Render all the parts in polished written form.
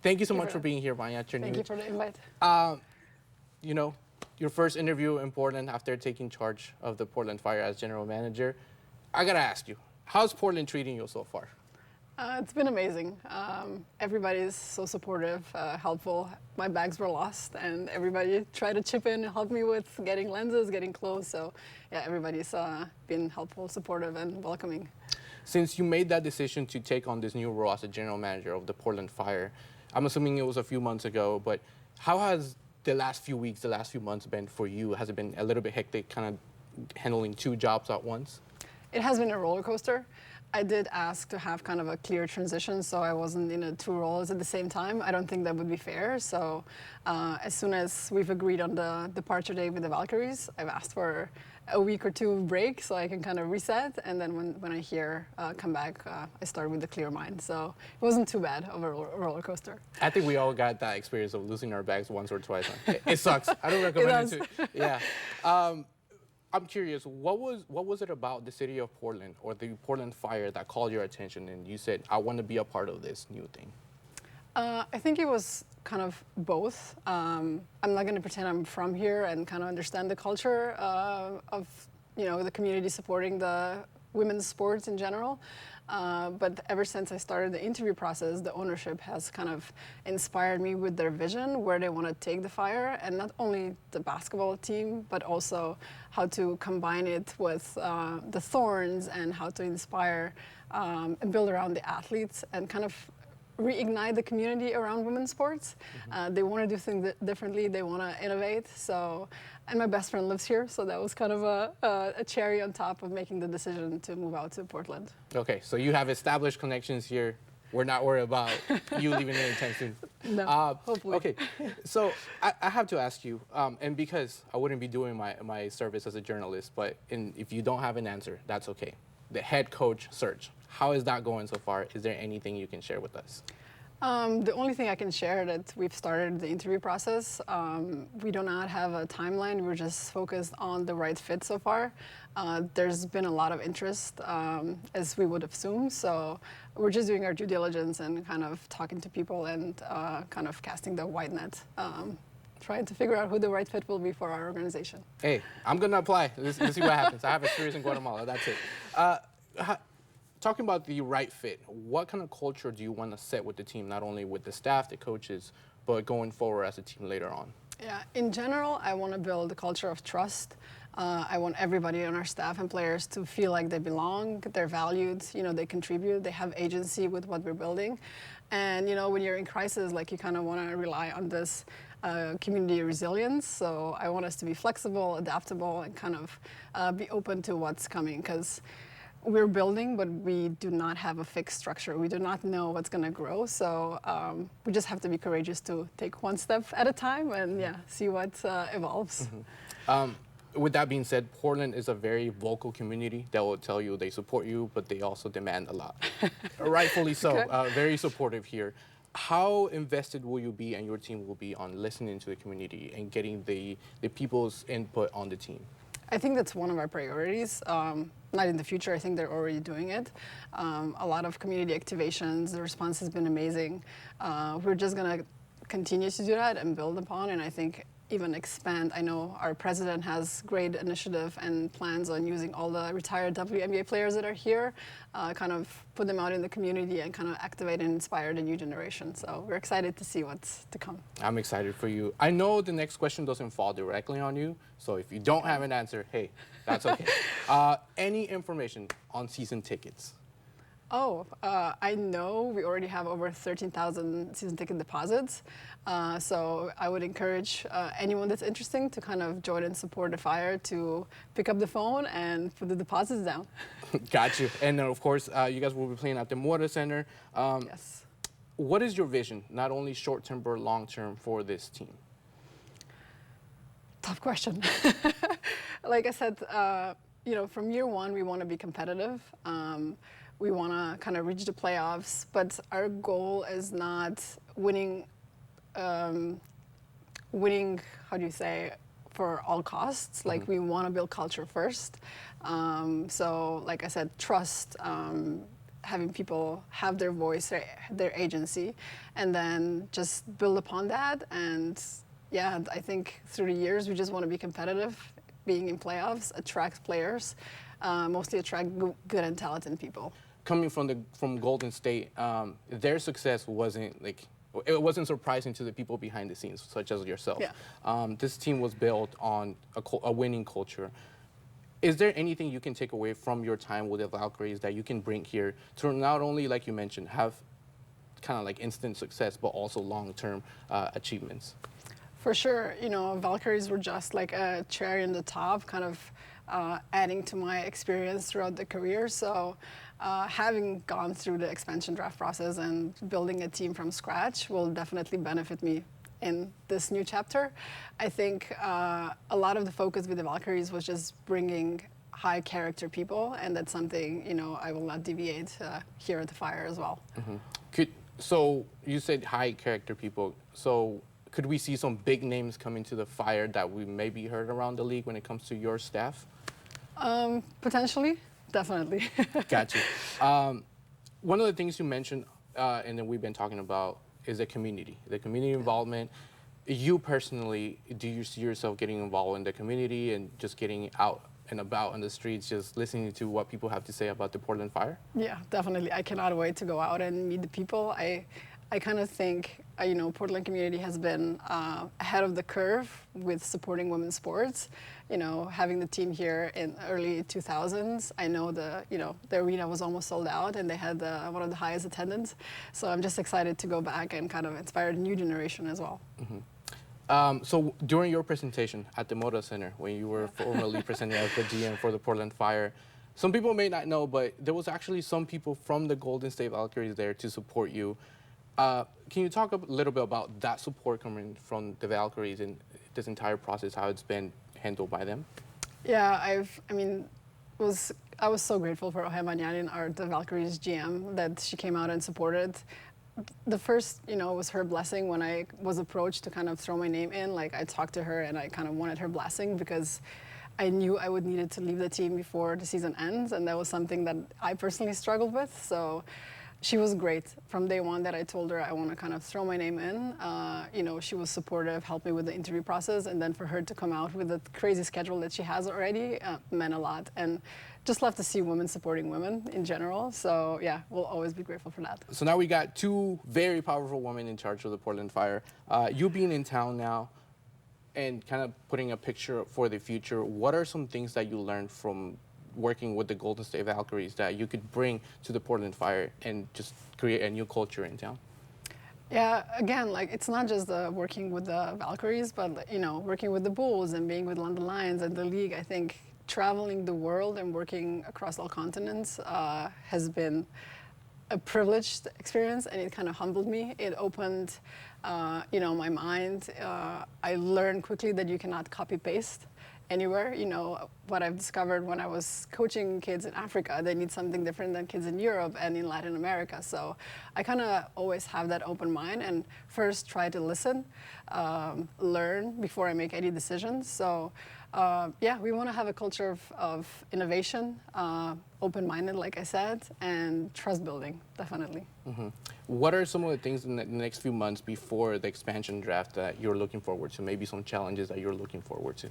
Thank you so much for being here, Vanja Černivec. Thank you for the invite. You know, your first interview in Portland after taking charge of the Portland Fire as general manager. I gotta ask you, how's Portland treating you so far? It's been amazing. Everybody's so supportive, helpful. My bags were lost, and everybody tried to chip in and help me with getting lenses, getting clothes. So, yeah, everybody's been helpful, supportive, and welcoming. Since you made that decision to take on this new role as a general manager of the Portland Fire, I'm assuming it was a few months ago, but how has the last few weeks, the last few months been for you? Has it been a little bit hectic, kind of handling two jobs at once? It has been a roller coaster. I did ask to have kind of a clear transition, so I wasn't in two roles at the same time. I don't think that would be fair. So as soon as we've agreed on the departure date with the Valkyries, I've asked for a week or two break so I can kind of reset. And then when I come back, I start with a clear mind. So it wasn't too bad of a roller coaster. I think we all got that experience of losing our bags once or twice. It sucks. I don't recommend it to. Yeah. I'm curious, what was it about the city of Portland or the Portland Fire that called your attention and you said, I want to be a part of this new thing? I think it was kind of both. I'm not going to pretend I'm from here and kind of understand the culture of the community supporting the women's sports in general. But ever since I started the interview process, the ownership has kind of inspired me with their vision, where they want to take the Fire, and not only the basketball team, but also how to combine it with the Thorns and how to inspire and build around the athletes and kind of reignite the community around women's sports. Mm-hmm. They want to do things differently. They want to innovate. So, and my best friend lives here, so that was kind of a cherry on top of making the decision to move out to Portland. Okay, so you have established connections here. We're not worried about you leaving anytime soon. No, hopefully. Okay, so I have to ask you, and because I wouldn't be doing my service as a journalist, but if you don't have an answer, that's okay. The head coach search. How is that going so far? Is there anything you can share with us? The only thing I can share that we've started the interview process. We do not have a timeline. We're just focused on the right fit so far. There's been a lot of interest, as we would assume. So we're just doing our due diligence and kind of talking to people and kind of casting the wide net. Trying to figure out who the right fit will be for our organization. Hey, I'm going to apply. Let's see what happens. I have experience in Guatemala. That's it. Talking about the right fit, what kind of culture do you want to set with the team, not only with the staff, the coaches, but going forward as a team later on? Yeah, in general, I want to build a culture of trust. I want everybody on our staff and players to feel like they belong, they're valued, they contribute, they have agency with what we're building. And, when you're in crisis, you kind of want to rely on this community resilience. So I want us to be flexible, adaptable, and kind of be open to what's coming, because we're building, but we do not have a fixed structure. We do not know what's going to grow. So we just have to be courageous to take one step at a time and see what evolves. Mm-hmm. With that being said, Portland is a very vocal community that will tell you they support you, but they also demand a lot. Rightfully so. Okay. Very supportive here. How invested will you be and your team will be on listening to the community and getting the people's input on the team? I think that's one of our priorities. Not in the future, I think they're already doing it. A lot of community activations, the response has been amazing. We're just gonna continue to do that and build upon, and I think even expand. I know our president has great initiative and plans on using all the retired WNBA players that are here, kind of put them out in the community and kind of activate and inspire the new generation. So we're excited to see what's to come. I'm excited for you. I know the next question doesn't fall directly on you, so if you don't have an answer, hey, that's okay. Any information on season tickets? I know we already have over 13,000 season ticket deposits. So I would encourage anyone that's interested to kind of join and support the Fire to pick up the phone and put the deposits down. Got you. And of course, you guys will be playing at the Motta Center. Yes. What is your vision, not only short-term but long-term, for this team? Tough question. Like I said, from year one, we want to be competitive. We want to kind of reach the playoffs, but our goal is not winning, how do you say, for all costs. Like, we want to build culture first. So, like I said, trust, having people have their voice, their agency, and then just build upon that. And yeah, I think through the years, we just want to be competitive, being in playoffs, attract players, mostly attract good and talented people. Coming from Golden State, their success wasn't like, it wasn't surprising to the people behind the scenes, such as yourself. Yeah. This team was built on a winning culture. Is there anything you can take away from your time with the Valkyries that you can bring here to not only, like you mentioned, have kind of like instant success, but also long-term achievements? For sure, you know, Valkyries were just like a cherry on the top, kind of adding to my experience throughout the career. So having gone through the expansion draft process and building a team from scratch will definitely benefit me in this new chapter. I think a lot of the focus with the Valkyries was just bringing high character people, and that's something, you know, I will not deviate here at the Fire as well. Mm-hmm. So you said high character people. So could we see some big names coming to the Fire that we maybe heard around the league when it comes to your staff? Potentially, definitely. Got you. One of the things you mentioned, and then we've been talking about, is the community involvement. You personally, do you see yourself getting involved in the community and just getting out and about on the streets, just listening to what people have to say about the Portland Fire? Yeah, definitely. I cannot wait to go out and meet the people. I kind of think, you know, Portland community has been ahead of the curve with supporting women's sports. You know, having the team here in early 2000s, I know the arena was almost sold out and they had one of the highest attendance. So I'm just excited to go back and kind of inspire the new generation as well. Mm-hmm. So during your presentation at the Motta Center, when you were formerly presenting as the GM for the Portland Fire, some people may not know, but there was actually some people from the Golden State Valkyries there to support you. Can you talk a little bit about that support coming from the Valkyries and this entire process, how it's been handled by them? Yeah, I was so grateful for Vanja, the Valkyries GM, that she came out and supported. The first, you know, was her blessing when I was approached to kind of throw my name in. Like, I talked to her and I kind of wanted her blessing because I knew I would need to leave the team before the season ends, and that was something that I personally struggled with. So she was great from day one that I told her I want to kind of throw my name in. You know, she was supportive, helped me with the interview process, and then for her to come out with the crazy schedule that she has already meant a lot. And just love to see women supporting women in general. So yeah, we'll always be grateful for that. So now we got two very powerful women in charge of the Portland Fire. You being in town now and kind of putting a picture for the future, what are some things that you learned from working with the Golden State Valkyries that you could bring to the Portland Fire and just create a new culture in town? Yeah, again, like, it's not just working with the Valkyries, but, you know, working with the Bulls and being with London Lions and the league. I think traveling the world and working across all continents has been a privileged experience, and it kind of humbled me. It opened, you know, my mind. I learned quickly that you cannot copy paste anywhere. You know, what I've discovered when I was coaching kids in Africa, they need something different than kids in Europe and in Latin America. So I kind of always have that open mind and first try to listen, learn before I make any decisions. So yeah, we want to have a culture of innovation, open-minded, like I said, and trust building, definitely. Mm-hmm. What are some of the things in the next few months before the expansion draft that you're looking forward to? Maybe some challenges that you're looking forward to?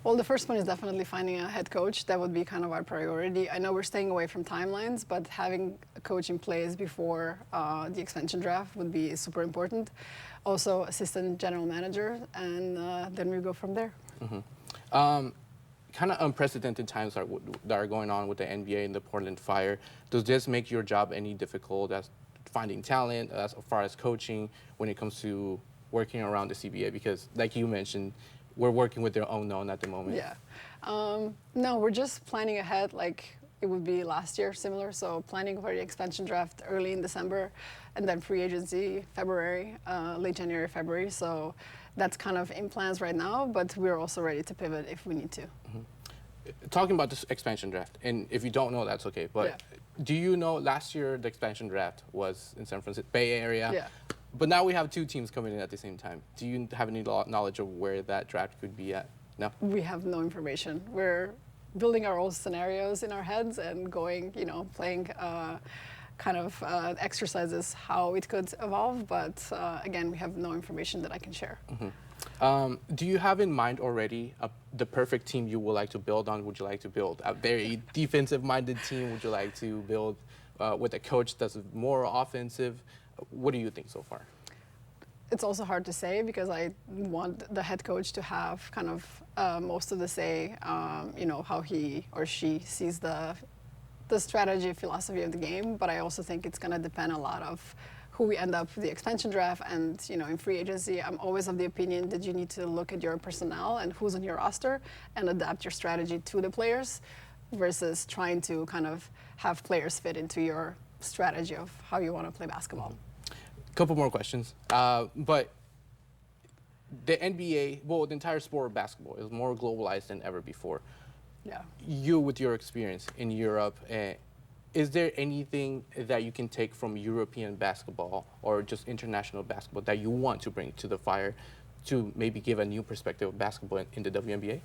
Well, the first one is definitely finding a head coach. That would be kind of our priority. I know we're staying away from timelines, but having a coach in place before the expansion draft would be super important. Also, assistant general manager, and then we go from there. Mm-hmm. Kind of unprecedented times that are going on with the NBA and the Portland Fire. Does this make your job any difficult as finding talent, as far as coaching, when it comes to working around the CBA? Because, like you mentioned, we're working with their ONE-ONE-ONE at the moment. Yeah. No, we're just planning ahead like it would be last year, similar. So planning for the expansion draft early in December, and then free agency February, late January, February. So that's kind of in plans right now, but we're also ready to pivot if we need to. Mm-hmm. Talking about this expansion draft, and if you don't know, that's okay, but yeah. Do you know last year the expansion draft was in San Francisco, Bay Area? Yeah. But now we have two teams coming in at the same time. Do you have any knowledge of where that draft could be at? No? We have no information. We're building our own scenarios in our heads and going, you know, playing kind of exercises how it could evolve. But again, we have no information that I can share. Do you have in mind already the perfect team you would like to build on? Would you like to build a very defensive-minded team? Would you like to build with a coach that's more offensive? What do you think so far? It's also hard to say because I want the head coach to have kind of most of the say, you know, how he or she sees the strategy, philosophy of the game. But I also think it's going to depend a lot of who we end up with the expansion draft and, you know, in free agency. I'm always of the opinion that you need to look at your personnel and who's on your roster and adapt your strategy to the players versus trying to kind of have players fit into your strategy of how you want to play basketball. Couple more questions. But the NBA, well, the entire sport of basketball is more globalized than ever before. Yeah. You, with your experience in Europe, is there anything that you can take from European basketball or just international basketball that you want to bring to the Fire to maybe give a new perspective of basketball in the WNBA?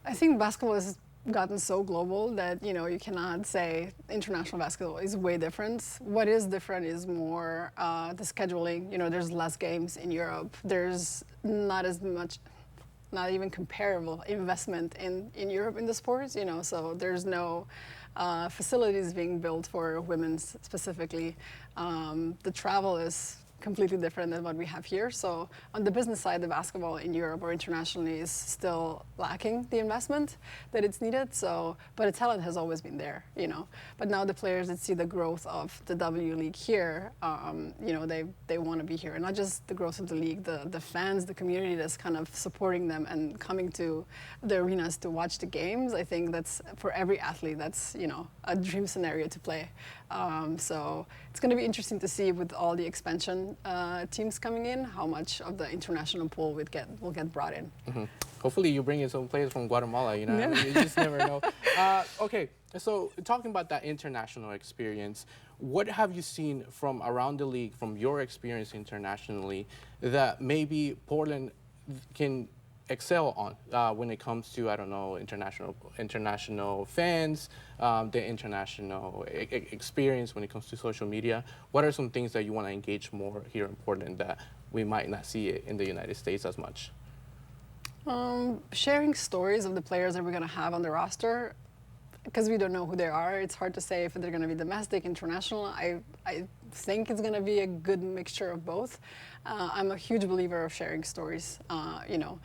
I think basketball has gotten so global that, you know, you cannot say international basketball is way different. What is different is more the scheduling. You know, there's less games in Europe. There's not as much, not even comparable investment in Europe in the sports, you know, so there's no facilities being built for women specifically. The travel is completely different than what we have here. So on the business side, the basketball in Europe or internationally is still lacking the investment that it's needed. So, but the talent has always been there, you know. But now the players that see the growth of the W League here, you know, they want to be here. And not just the growth of the league, the fans, the community that's kind of supporting them and coming to the arenas to watch the games. I think that's, for every athlete, that's, you know, a dream scenario to play. So it's going to be interesting to see with all the expansion teams coming in, how much of the international pool will get brought in. Hopefully you bring in some players from Guatemala, you know, you just never know. Okay, so talking about that international experience, what have you seen from around the league, from your experience internationally, that maybe Portland can excel on when it comes to, I don't know, international fans, the international experience when it comes to social media? What are some things that you want to engage more here in Portland that we might not see it in the United States as much? Sharing stories of the players that we're going to have on the roster, because we don't know who they are. It's hard to say if they're going to be domestic, international. I think it's going to be a good mixture of both. I'm a huge believer of sharing stories. You know,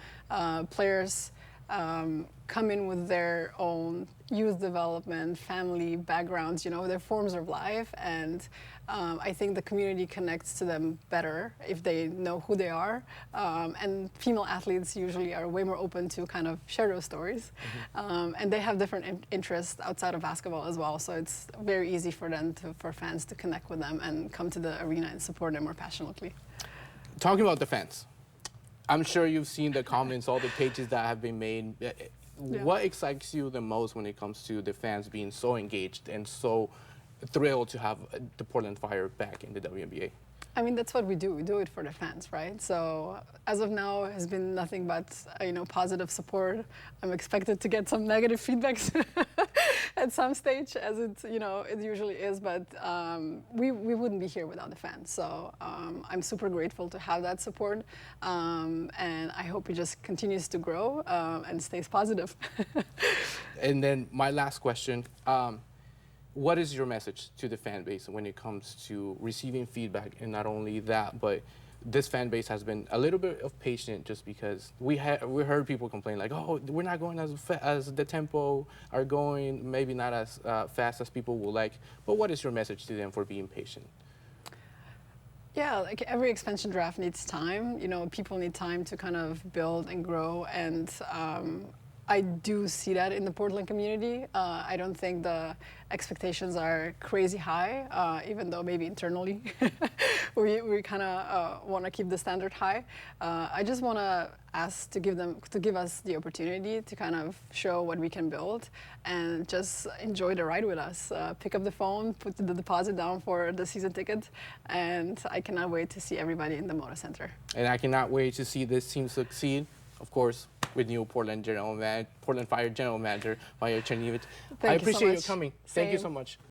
players come in with their own youth development, family backgrounds, you know, their forms of life, and I think the community connects to them better if they know who they are. And female athletes usually are way more open to kind of share those stories. And they have different interests outside of basketball as well, so it's very easy for them, for fans to connect with them and come to the arena and support them more passionately. Talking about the fans, I'm sure you've seen the comments, all the pages that have been made. Yeah. What excites you the most when it comes to the fans being so engaged and so thrilled to have the Portland Fire back in the WNBA? I mean, that's what we do. We do it for the fans, right? So as of now, it has been nothing but, you know, positive support. I'm expected to get some negative feedbacks at some stage, as it, you know, it usually is. But we wouldn't be here without the fans. So I'm super grateful to have that support, and I hope it just continues to grow and stays positive. And then my last question. What is your message to the fan base when it comes to receiving feedback? And not only that, but this fan base has been a little bit of patient just because we heard people complain like, oh, we're not going as the tempo are going, maybe not as fast as people would like. But what is your message to them for being patient? Yeah, like every expansion draft needs time. You know, people need time to kind of build and grow, and I do see that in the Portland community. I don't think the expectations are crazy high, even though maybe internally we kind of want to keep the standard high. I just want to ask to give us the opportunity to kind of show what we can build and just enjoy the ride with us. Pick up the phone, put the deposit down for the season ticket, and I cannot wait to see everybody in the Motta Center. And I cannot wait to see this team succeed, of course, with new Portland Fire General Manager, Vanja Černivec. I appreciate you coming. Thank you so much.